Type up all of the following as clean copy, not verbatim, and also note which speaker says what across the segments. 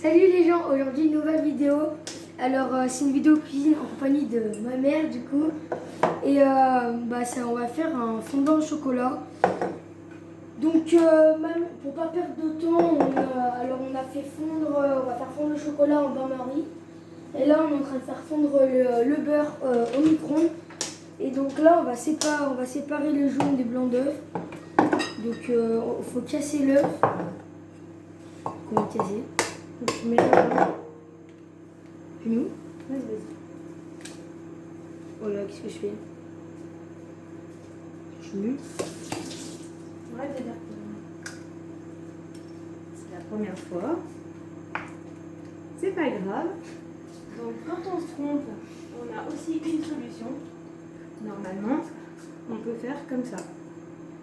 Speaker 1: Salut les gens, aujourd'hui une nouvelle vidéo. Alors c'est une vidéo cuisine en compagnie de ma mère du coup. Et on va faire un fondant au chocolat. Donc même pour pas perdre de temps, on a fait fondre, on va faire fondre le chocolat en bain-marie. Et là on est en train de faire fondre le beurre au micro-ondes. Et donc là on va séparer le jaune des blancs d'œufs. Donc il faut casser l'œuf. Comment casser?
Speaker 2: Donc tu mets là.
Speaker 1: Puis nous?
Speaker 2: Vas-y.
Speaker 1: Oh là, qu'est-ce que je fais? Je suis nulle.
Speaker 2: Arrête de dire que c'est la première fois. C'est pas grave. Donc quand on se trompe, on a aussi une solution. Normalement, on peut faire comme ça.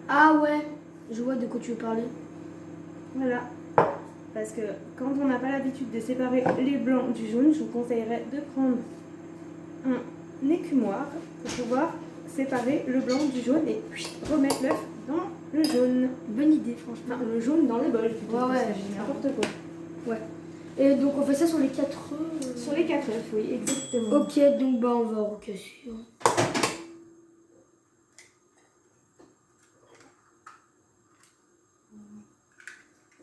Speaker 1: Ah ouais, je vois de quoi tu veux parler.
Speaker 2: Voilà. Parce que quand on n'a pas l'habitude de séparer les blancs du jaune, je vous conseillerais de prendre un écumoire pour pouvoir séparer le blanc du jaune et remettre l'œuf dans le jaune.
Speaker 1: Bonne idée, franchement.
Speaker 2: Enfin, le jaune dans le bol.
Speaker 1: Ouais,
Speaker 2: c'est n'importe quoi.
Speaker 1: Ouais. Et donc on fait ça sur les 4 œufs.
Speaker 2: Sur les 4 œufs, oui, exactement.
Speaker 1: Ok, donc on va recasser.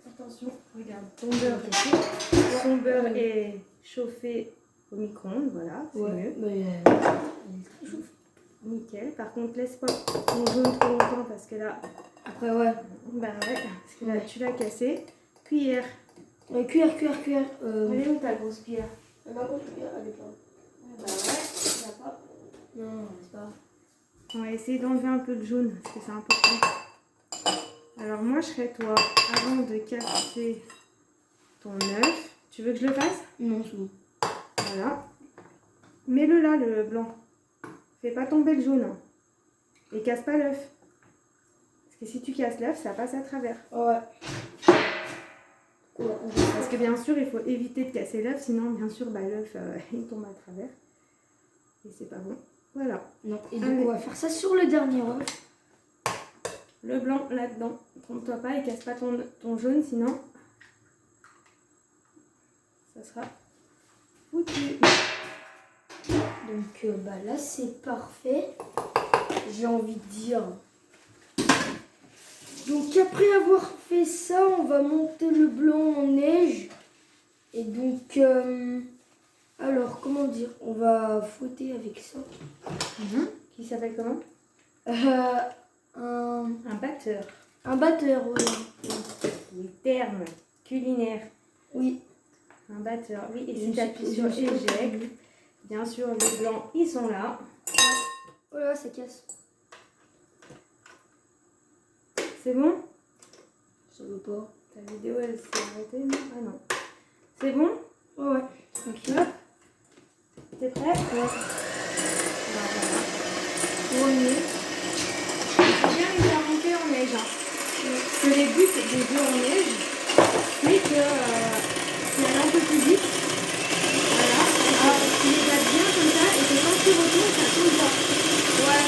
Speaker 2: Attention, regarde, ton beurre est chauffé au micro-ondes, voilà, c'est mieux.
Speaker 1: Mais il est très chaud.
Speaker 2: Nickel. Par contre, laisse pas ton jaune trop longtemps parce que là,
Speaker 1: Après ouais.
Speaker 2: bah ouais, parce que là tu l'as cassé. Cuillère.
Speaker 1: Cuillère.
Speaker 2: Elle est où ta grosse cuillère?
Speaker 1: Ma grosse cuillère, elle est pas.
Speaker 2: Bah ouais, il n'y a pas.
Speaker 1: Non, c'est pas.
Speaker 2: On va essayer d'enlever un peu de jaune parce que c'est important. Alors moi je serais toi, avant de casser ton œuf, tu veux que je le fasse?
Speaker 1: Non, c'est bon.
Speaker 2: Voilà. Mets-le là, le blanc. Fais pas tomber le jaune. Et casse pas l'œuf. Parce que si tu casses l'œuf, ça passe à travers.
Speaker 1: Ouais.
Speaker 2: Parce que bien sûr, il faut éviter de casser l'œuf, sinon bien sûr, bah, l'œuf il tombe à travers. Et c'est pas bon. Voilà.
Speaker 1: Non. Et donc on va faire ça sur le dernier œuf.
Speaker 2: Le blanc là-dedans. Trompe-toi pas et casse pas ton jaune, sinon ça sera foutu.
Speaker 1: Donc là c'est parfait. J'ai envie de dire. Donc après avoir fait ça, on va monter le blanc en neige. Et donc, alors comment dire, on va fouetter avec ça.
Speaker 2: Qui s'appelle comment? Un batteur.
Speaker 1: Un batteur, voilà.
Speaker 2: Les termes culinaires.
Speaker 1: Oui.
Speaker 2: Un batteur, oui. Et
Speaker 1: Je
Speaker 2: si tu appuies sur éjecte, bien sûr, les blancs, ils sont là.
Speaker 1: Voilà, ça casse.
Speaker 2: C'est bon?
Speaker 1: Ça veut pas.
Speaker 2: Ta vidéo, elle s'est arrêtée, non? Ah non. C'est bon?
Speaker 1: Ouais. Ok.
Speaker 2: Hop. T'es prêt? Ouais.
Speaker 1: Voilà.
Speaker 2: Il faut bien les faire monter en neige. Parce que les buts des œufs en neige, c'est que tu ailles un peu plus vite. Voilà. Tu les battes bien comme ça et que quand tu retournes, ça tombe pas. Ouais.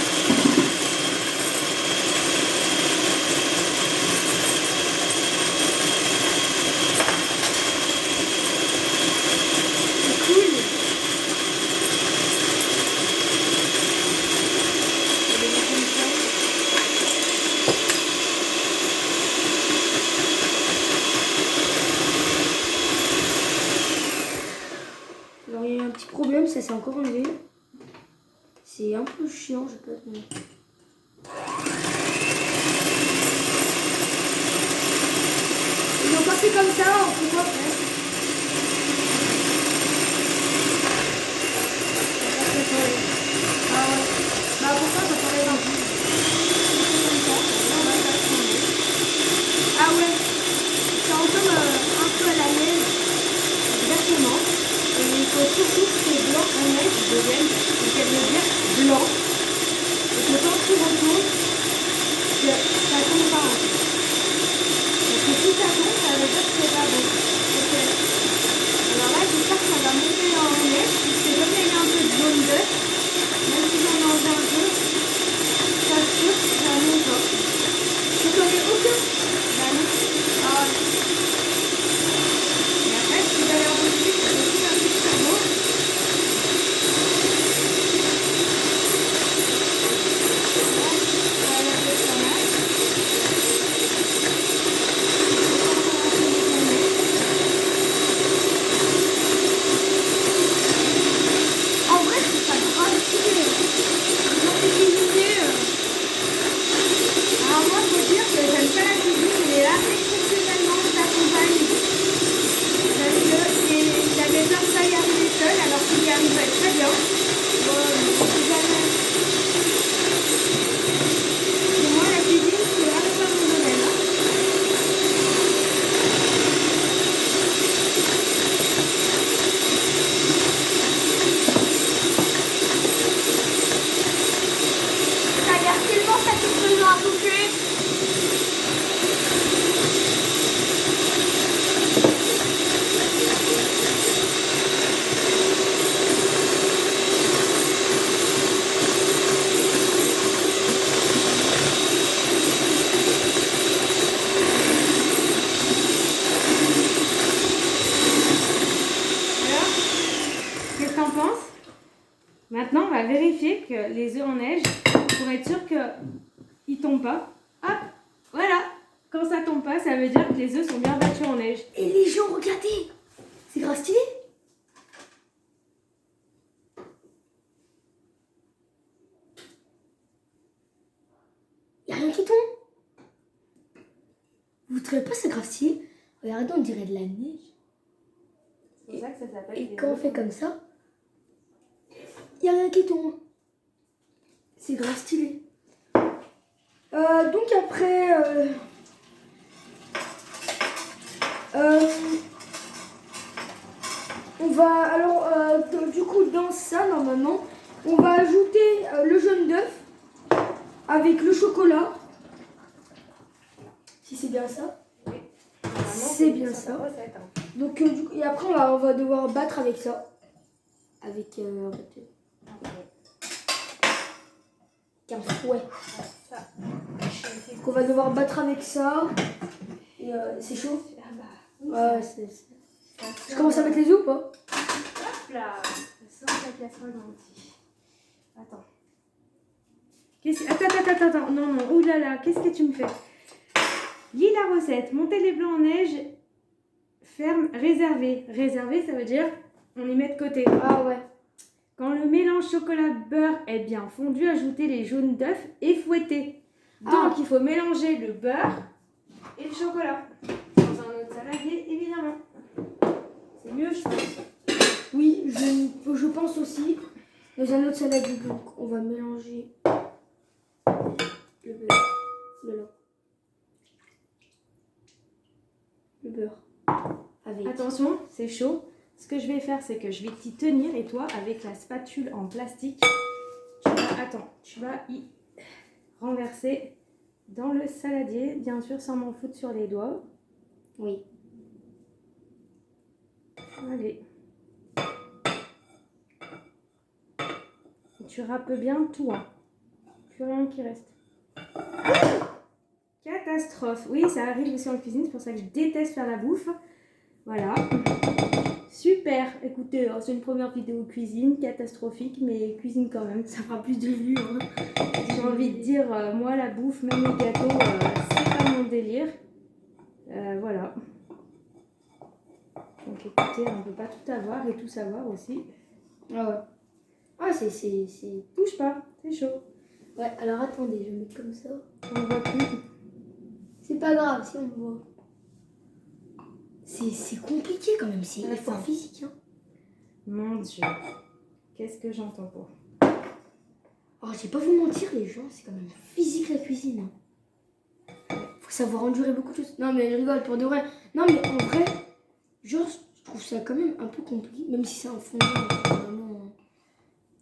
Speaker 1: Alors il y a un petit problème, ça s'est encore enlevé. C'est un peu chiant, je peux te dire. Ils ont passé comme ça, on peut quoi faire? Ah ouais. Bah pourquoi ça paraît un peu? Ah ouais. Ça ressemble un peu à la neige. Exactement. Et il faut surtout que ces blancs en neige deviennent, ce qu'elle veut dire, blanc. Et que quand tu retournes, ça tombe pas. Parce que si ça tombe, ça veut dire que c'est pas bon. Ok. Alors là, j'espère que ça va monter en neige, puisque comme il y a un peu de jaune d'œuf, même si j'en enlève un peu, ça sûr, ça monte pas. Tu connais aucun? Bah non. Ah ouais. Et après, tu vas
Speaker 2: vérifier que les œufs en neige, pour être sûr qu'ils ne tombent pas. Hop, voilà. Quand ça tombe pas, ça veut dire que les œufs sont bien battus en neige.
Speaker 1: Et les gens, regardez, c'est grave stylé. Y a rien qui tombe. Vous trouvez pas ça grave stylé? Regardez, on dirait de la neige.
Speaker 2: C'est pour ça que ça s'appelle.
Speaker 1: Et quand on fait comme ça, y a rien qui tombe. C'est grave stylé. Donc après, on va alors du coup dans ça normalement, on va ajouter le jaune d'œuf avec le chocolat. Si c'est bien ça.
Speaker 2: Oui.
Speaker 1: C'est bien ça.
Speaker 2: Recette, hein.
Speaker 1: Donc du coup, et après on va devoir battre avec ça. Avec un fouet.
Speaker 2: Ça.
Speaker 1: Donc on va devoir battre avec ça. Et c'est chaud.
Speaker 2: Ah bah.
Speaker 1: Ouais, je commence à mettre les œufs ou pas?
Speaker 2: Hop là. Ça sort la casserole gentille. Attends. Attends. Non. Ouh là là. Qu'est-ce que tu me fais? Lis la recette. Monter les blancs en neige. Ferme. Réservé. Réservé, ça veut dire on y met de côté.
Speaker 1: Ah ouais.
Speaker 2: Quand le mélange chocolat-beurre est bien fondu, ajoutez les jaunes d'œufs et fouettez. Donc, il faut mélanger le beurre et le chocolat. Dans un autre saladier, évidemment. C'est mieux, je pense.
Speaker 1: Oui, je pense aussi. Dans un autre saladier, donc on va mélanger le beurre. Le beurre. Avec.
Speaker 2: Attention, c'est chaud. Ce que je vais faire, c'est que je vais t'y tenir et toi, avec la spatule en plastique, tu vas y renverser dans le saladier, bien sûr, sans m'en foutre sur les doigts.
Speaker 1: Oui.
Speaker 2: Allez. Tu râpes bien tout, hein. Plus rien qui reste. Catastrophe. Oui, ça arrive aussi en cuisine, c'est pour ça que je déteste faire la bouffe. Voilà. Super. Écoutez, c'est une première vidéo cuisine, catastrophique, mais cuisine quand même. Ça fera plus de vues. Hein. J'ai envie de dire, moi, la bouffe, même les gâteaux, c'est pas mon délire. Voilà. Donc écoutez, on ne peut pas tout avoir et tout savoir aussi.
Speaker 1: Ah ouais. Ah, c'est...
Speaker 2: Touche pas, c'est chaud.
Speaker 1: Ouais, alors attendez, je vais mettre comme ça.
Speaker 2: On ne voit plus.
Speaker 1: C'est pas grave si on voit. C'est compliqué quand même, c'est effort physique. Hein.
Speaker 2: Mon Dieu, qu'est-ce que j'entends pas.
Speaker 1: Oh, je vais pas vous mentir, les gens, c'est quand même physique la cuisine. Hein. Faut savoir endurer beaucoup de choses. Non, mais je rigole pour de vrai. Non, mais en vrai, genre, je trouve ça quand même un peu compliqué, même si c'est un fondant. Vraiment.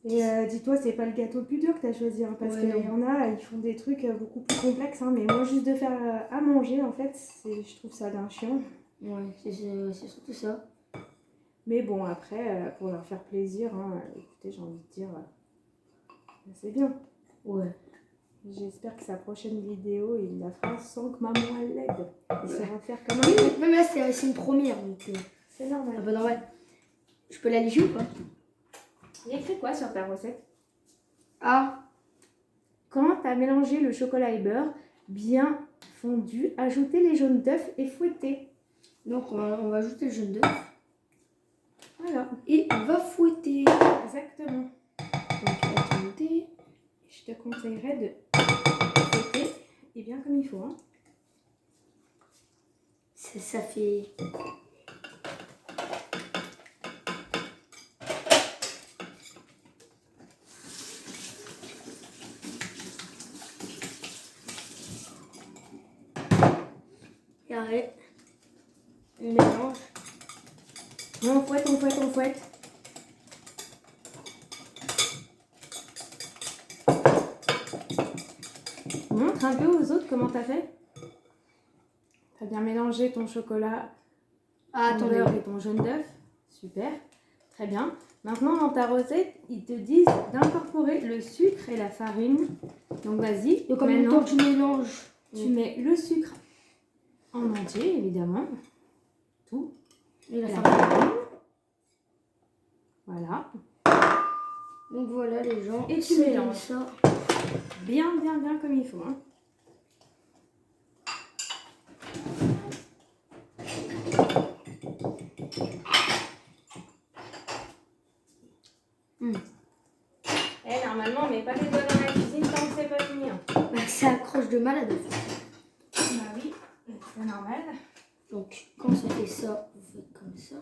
Speaker 2: Et dis-toi, c'est pas le gâteau le plus dur que tu as choisi, hein, parce qu'il y en a, ils font des trucs beaucoup plus complexes. Hein, mais moi, juste de faire à manger, en fait, je trouve ça d'un chiant.
Speaker 1: Ouais, c'est surtout ça.
Speaker 2: Mais bon, après, pour leur faire plaisir, hein, écoutez, j'ai envie de dire, c'est bien.
Speaker 1: Ouais.
Speaker 2: J'espère que sa prochaine vidéo, il la fera sans que maman elle l'aide. Il saura faire comme un...
Speaker 1: Oui, même là, c'est une première, donc...
Speaker 2: C'est normal.
Speaker 1: Ah bah normal. Je peux la lécher ou pas?
Speaker 2: Il y a écrit quoi sur ta recette?
Speaker 1: Ah.
Speaker 2: Quand tu as mélangé le chocolat et beurre, bien fondu, ajoutez les jaunes d'œufs et fouettez.
Speaker 1: Donc on va ajouter le jaune d'œuf.
Speaker 2: Voilà.
Speaker 1: Et on va fouetter.
Speaker 2: Exactement.
Speaker 1: Donc attendez.
Speaker 2: Je te conseillerais de fouetter et bien comme il faut. Hein.
Speaker 1: Ça fait... Et arrête. On mélange.
Speaker 2: On fouette. Montre un peu aux autres comment t'as fait. T'as bien mélangé ton chocolat, ton beurre et ton jaune d'œuf. Super, très bien. Maintenant dans ta recette, ils te disent d'incorporer le sucre et la farine. Donc vas-y.
Speaker 1: Donc en même temps tu mélanges.
Speaker 2: Tu mets le sucre en entier, évidemment. Tout.
Speaker 1: Et la farine.
Speaker 2: Voilà.
Speaker 1: Donc voilà les gens.
Speaker 2: Et tu
Speaker 1: c'est
Speaker 2: mélanges.
Speaker 1: ça.
Speaker 2: Bien comme il faut. Hein. Eh, normalement, on met pas les doigts dans la cuisine tant que c'est pas fini. Hein.
Speaker 1: Bah, ça accroche de malade.
Speaker 2: Bah oui, c'est normal.
Speaker 1: Donc quand ça fait ça, vous faites comme ça.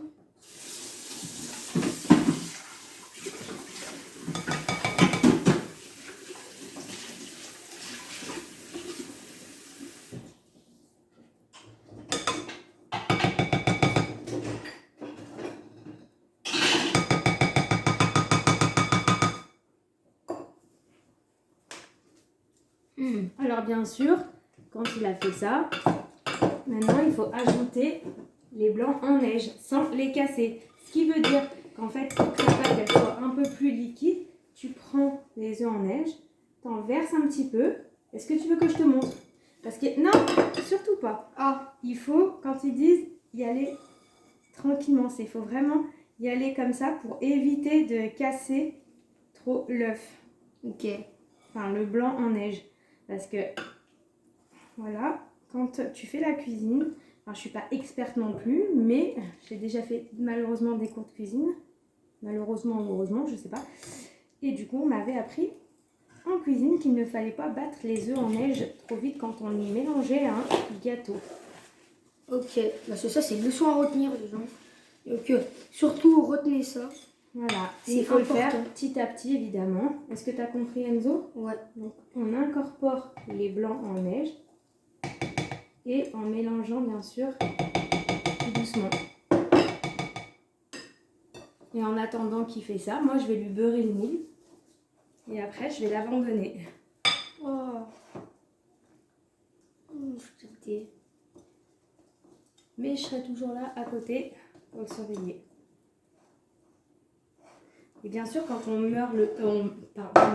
Speaker 2: Alors bien sûr, quand il a fait ça, maintenant il faut ajouter les blancs en neige sans les casser. Ce qui veut dire qu'en fait, pour que la pâte elle soit un peu plus liquide, tu prends les œufs en neige, t'en verses un petit peu. Est-ce que tu veux que je te montre? Parce que non, surtout pas.
Speaker 1: Ah,
Speaker 2: Il faut, quand ils disent, y aller tranquillement. Il faut vraiment y aller comme ça pour éviter de casser trop l'œuf.
Speaker 1: ok.
Speaker 2: Enfin, le blanc en neige. Parce que, voilà, quand tu fais la cuisine, enfin, je suis pas experte non plus, mais j'ai déjà fait malheureusement des cours de cuisine. Malheureusement ou heureusement, je sais pas. Et du coup, on m'avait appris en cuisine qu'il ne fallait pas battre les œufs en neige trop vite quand on y mélangeait un gâteau.
Speaker 1: Ok, parce que ça c'est une leçon à retenir les gens. Donc surtout retenez ça.
Speaker 2: Voilà,
Speaker 1: C'est
Speaker 2: il faut le
Speaker 1: important.
Speaker 2: faire petit à petit évidemment. Est-ce que tu as compris Enzo?
Speaker 1: Ouais.
Speaker 2: Donc, on incorpore les blancs en neige et en mélangeant bien sûr doucement. Et en attendant qu'il fait ça, moi je vais lui beurrer le moule et après je vais l'abandonner.
Speaker 1: Oh.
Speaker 2: Mais je serai toujours là à côté pour le surveiller. Et bien sûr quand on meurt le...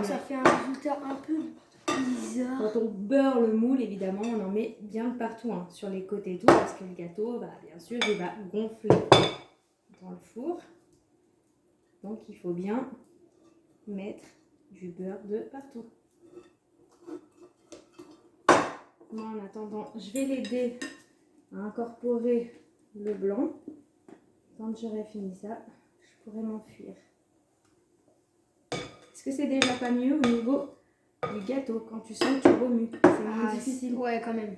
Speaker 1: Ça fait un résultat un peu bizarre.
Speaker 2: Quand on beurre le moule, évidemment, on en met bien de partout, hein, sur les côtés et tout, parce que le gâteau, bah, bien sûr, il va gonfler dans le four. Donc, il faut bien mettre du beurre de partout. Moi, en attendant, je vais l'aider à incorporer le blanc. Quand j'aurai fini ça, je pourrai m'enfuir. Est-ce que c'est déjà pas mieux au niveau du gâteau quand tu sens que tu remues? C'est moins difficile.
Speaker 1: Ouais, quand même.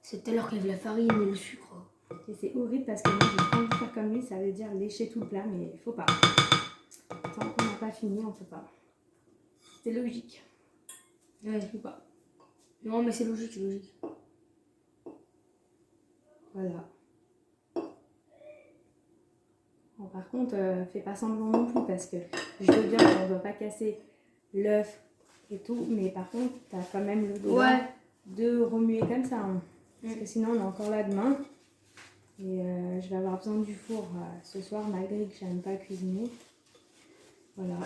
Speaker 1: C'est tout à l'heure qu'il y avait la farine et le sucre.
Speaker 2: Et c'est horrible parce que moi j'ai pas envie de faire comme lui, ça veut dire lécher tout le plat, mais il faut pas. Tant qu'on n'a pas fini, on peut pas. C'est logique.
Speaker 1: Ouais.
Speaker 2: Ou pas.
Speaker 1: Non, mais c'est logique, c'est logique.
Speaker 2: Voilà. Bon, par contre, fais pas semblant non plus parce que je veux bien qu'on ne doit pas casser l'œuf et tout, mais par contre, tu as quand même le droit de remuer comme ça. Hein. Parce que sinon, on est encore là demain. Et je vais avoir besoin du four ce soir, malgré que je n'aime pas cuisiner. Voilà.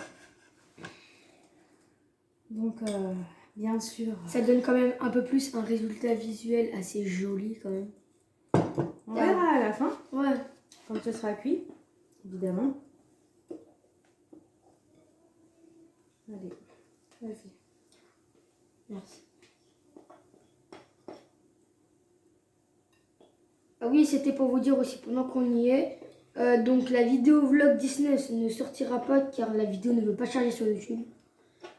Speaker 2: Donc, bien sûr.
Speaker 1: Ça donne quand même un peu plus un résultat visuel assez joli quand même.
Speaker 2: On verra à la fin.
Speaker 1: Ouais.
Speaker 2: Quand ce sera cuit, évidemment. Allez, vas-y.
Speaker 1: Merci. Ah oui, c'était pour vous dire aussi, pendant qu'on y est, donc la vidéo vlog Disney ne sortira pas car la vidéo ne veut pas charger sur YouTube.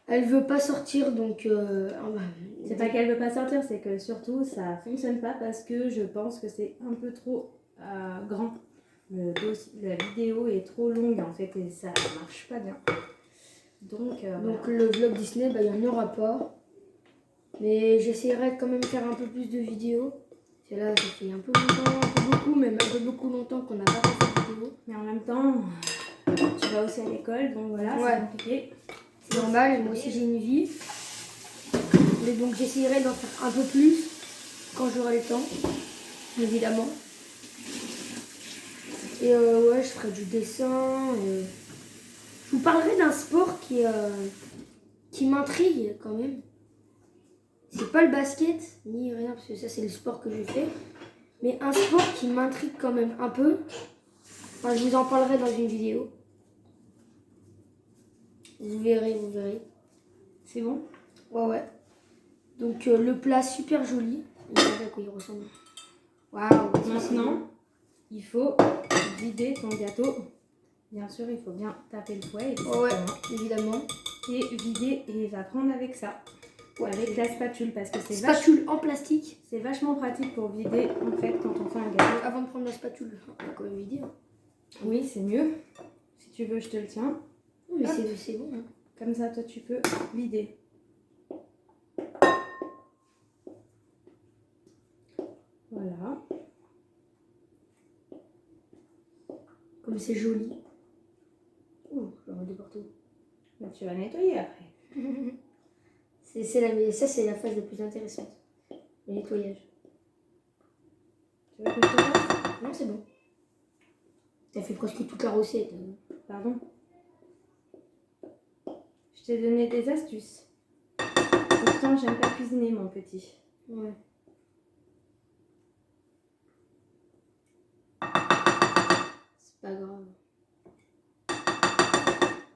Speaker 1: Elle veut pas sortir, donc...
Speaker 2: C'est pas qu'elle veut pas sortir, c'est que surtout ça fonctionne pas parce que je pense que c'est un peu trop grand. La vidéo est trop longue en fait et ça marche pas bien. Donc
Speaker 1: le vlog Disney, il n'y en aura pas. Mais j'essaierai de quand même faire un peu plus de vidéos. Et là, ça fait un peu longtemps, un peu beaucoup, même un peu beaucoup longtemps qu'on n'a pas fait de vidéo.
Speaker 2: Mais en même temps, tu vas aussi à l'école, donc voilà, c'est compliqué.
Speaker 1: C'est normal, moi aussi j'ai une vie. Mais donc j'essaierai d'en faire un peu plus quand j'aurai le temps, évidemment. Et ouais, je ferai du dessin. Je vous parlerai d'un sport qui m'intrigue quand même. C'est pas le basket, ni rien, parce que ça c'est le sport que je fais. Mais un sport qui m'intrigue quand même un peu. Enfin, je vous en parlerai dans une vidéo. Vous verrez, vous verrez.
Speaker 2: C'est bon?
Speaker 1: Ouais, ouais. Donc le plat super joli. Regardez à quoi il ressemble. Waouh.
Speaker 2: Maintenant, il faut vider ton gâteau. Bien sûr, il faut bien taper le fouet.
Speaker 1: Ouais, évidemment.
Speaker 2: Et vider, et il va prendre avec ça.
Speaker 1: Ouais.
Speaker 2: Avec la spatule, parce que c'est
Speaker 1: Spatule en plastique.
Speaker 2: c'est vachement pratique pour vider, en fait, quand on fait un gâteau.
Speaker 1: Avant de prendre la spatule, on va quand même vider. Hein.
Speaker 2: Oui, c'est mieux. Si tu veux, je te le tiens.
Speaker 1: Oui, mais c'est bon. Hein.
Speaker 2: Comme ça, toi, tu peux vider. Voilà.
Speaker 1: Comme c'est joli. Ouh, j'en remets partout.
Speaker 2: Là, tu vas nettoyer après.
Speaker 1: Ça, c'est la phase la plus intéressante. Le nettoyage.
Speaker 2: Tu veux que je te fasse?
Speaker 1: Non, c'est bon. T'as fait presque toute la recette. Hein.
Speaker 2: Pardon? Je t'ai donné des astuces. Pourtant, j'aime pas cuisiner, mon petit.
Speaker 1: Ouais. C'est pas grave.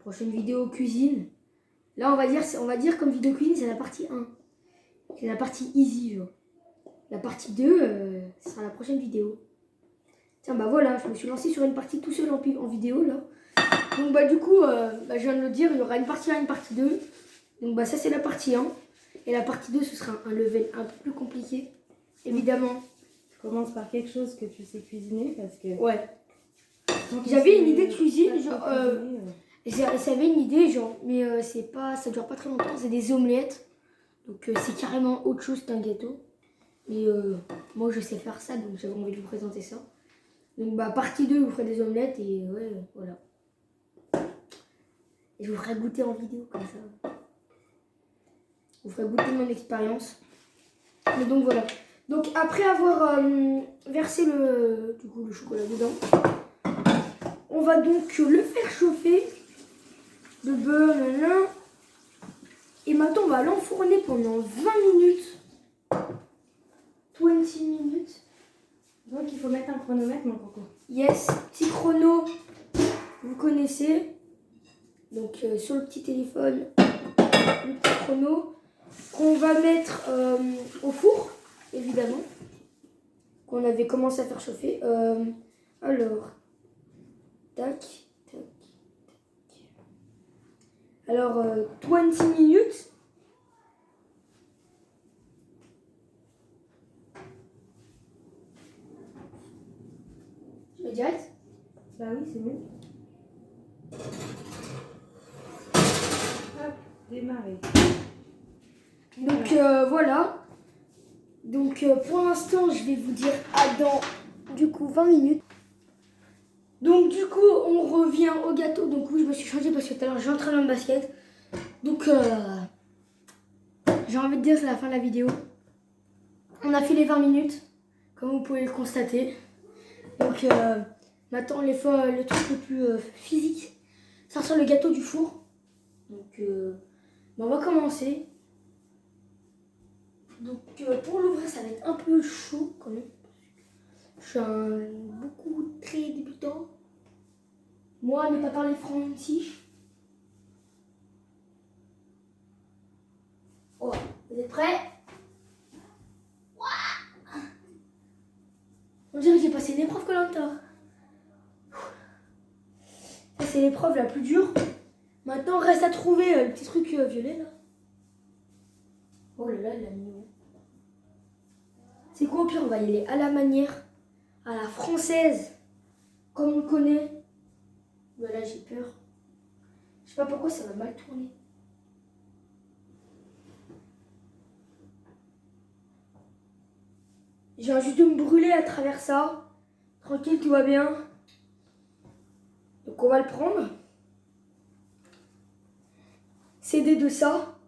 Speaker 1: Prochaine vidéo cuisine. Là, on va dire comme vidéo cuisine, c'est la partie 1. C'est la partie easy, genre. La partie 2, ce sera la prochaine vidéo. Tiens, bah voilà, je me suis lancé sur une partie tout seul en vidéo, là. Donc, bah du coup, je viens de le dire, il y aura une partie 1 et une partie 2. Donc, bah ça, c'est la partie 1. Et la partie 2, ce sera un level un peu plus compliqué. Évidemment.
Speaker 2: Commence par quelque chose que tu sais cuisiner, parce que...
Speaker 1: Ouais. J'avais une idée de cuisine, genre... J'avais une idée, genre, mais c'est pas, ça dure pas très longtemps, c'est des omelettes. Donc c'est carrément autre chose qu'un gâteau. Mais moi je sais faire ça, donc j'avais envie de vous présenter ça. Donc bah partie 2, vous ferez des omelettes et ouais, voilà. Et je vous ferai goûter en vidéo comme ça. Je vous ferai goûter mon expérience. Mais donc voilà. Donc après avoir versé le chocolat dedans, on va donc le faire chauffer. De beurre, nanana. Et maintenant, on va l'enfourner pendant 20 minutes. 20 minutes.
Speaker 2: Donc, il faut mettre un chronomètre, mon coco.
Speaker 1: Yes, petit chrono. Vous connaissez. Donc, sur le petit téléphone, le petit chrono. Qu'on va mettre au four, évidemment. Qu'on avait commencé à faire chauffer. Alors, tac, tac. Alors, 20 minutes. Je mets direct.
Speaker 2: Bah oui, c'est mieux. Hop, démarrer.
Speaker 1: Donc, voilà. Donc, pour l'instant, je vais vous dire à dans, du coup, 20 minutes. Donc, du coup, on revient au gâteau. Donc, oui, je me suis changée parce que tout à l'heure, j'ai entraîné le basket. Donc, j'ai envie de dire, c'est la fin de la vidéo. On a fait les 20 minutes, comme vous pouvez le constater. Donc, maintenant, le truc le plus physique, ça sort le gâteau du four. Donc, on va commencer. Donc, pour l'ouvrir, ça va être un peu chaud quand même. Je suis beaucoup très débutant. Moi, ne pas parler français. Oh, vous êtes prêts? On dirait que j'ai passé l'épreuve Koh-Lanta. Ça, c'est l'épreuve la plus dure. Maintenant, reste à trouver le petit truc violet là. Oh là là, il l'a mis où? C'est quoi au pire? On va y aller à la manière, à la française, comme on le connaît. Voilà, j'ai peur. Je sais pas pourquoi ça va mal tourner. J'ai juste de me brûler à travers ça. Tranquille, tout va bien. Donc on va le prendre. S'aider de ça.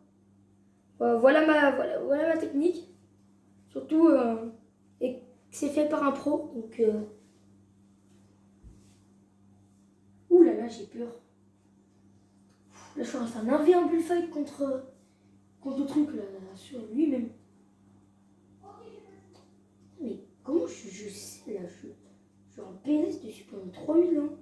Speaker 1: Voilà ma technique. Surtout, et c'est fait par un pro. Donc, ouh là là, j'ai peur. Là, je suis en train de faire un V1 bullfight contre le truc là, sur lui-même. Mais comment je sais là, je suis en PNS, je suis en PS, dessus pendant 3000 ans.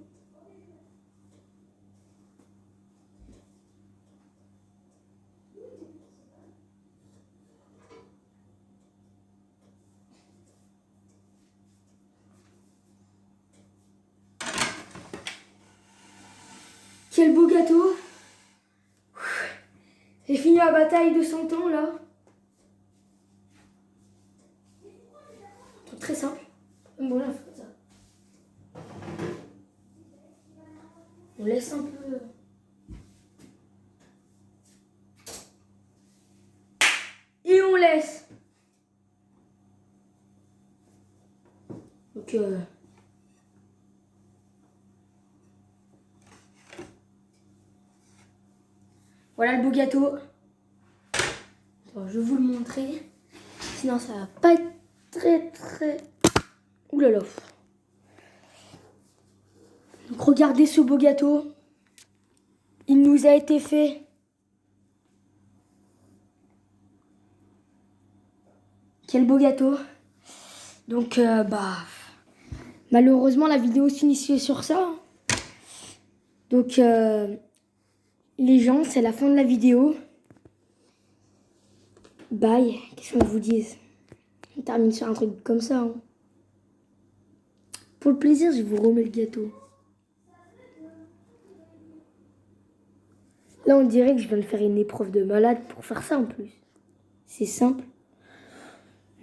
Speaker 1: quel beau gâteau. J'ai fini ma bataille de 100 ans là. C'est très simple. Bon là, faut ça. On laisse un peu. Et on laisse. Donc voilà le beau gâteau. Bon, je vais vous le montrer. Sinon ça va pas être très... Ouh là là. Donc regardez ce beau gâteau. Il nous a été fait. Quel beau gâteau. Donc malheureusement la vidéo s'initie sur ça. Donc les gens, c'est la fin de la vidéo. Bye. Qu'est-ce qu'on vous dise? On termine sur un truc comme ça. Hein. Pour le plaisir, je vous remets le gâteau. Là, on dirait que je viens de faire une épreuve de malade pour faire ça en plus. C'est simple.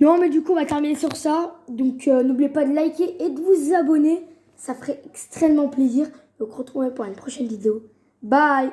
Speaker 1: Non, mais du coup, on va terminer sur ça. Donc, n'oubliez pas de liker et de vous abonner. Ça ferait extrêmement plaisir. Donc, retrouvez-moi pour une prochaine vidéo. Bye!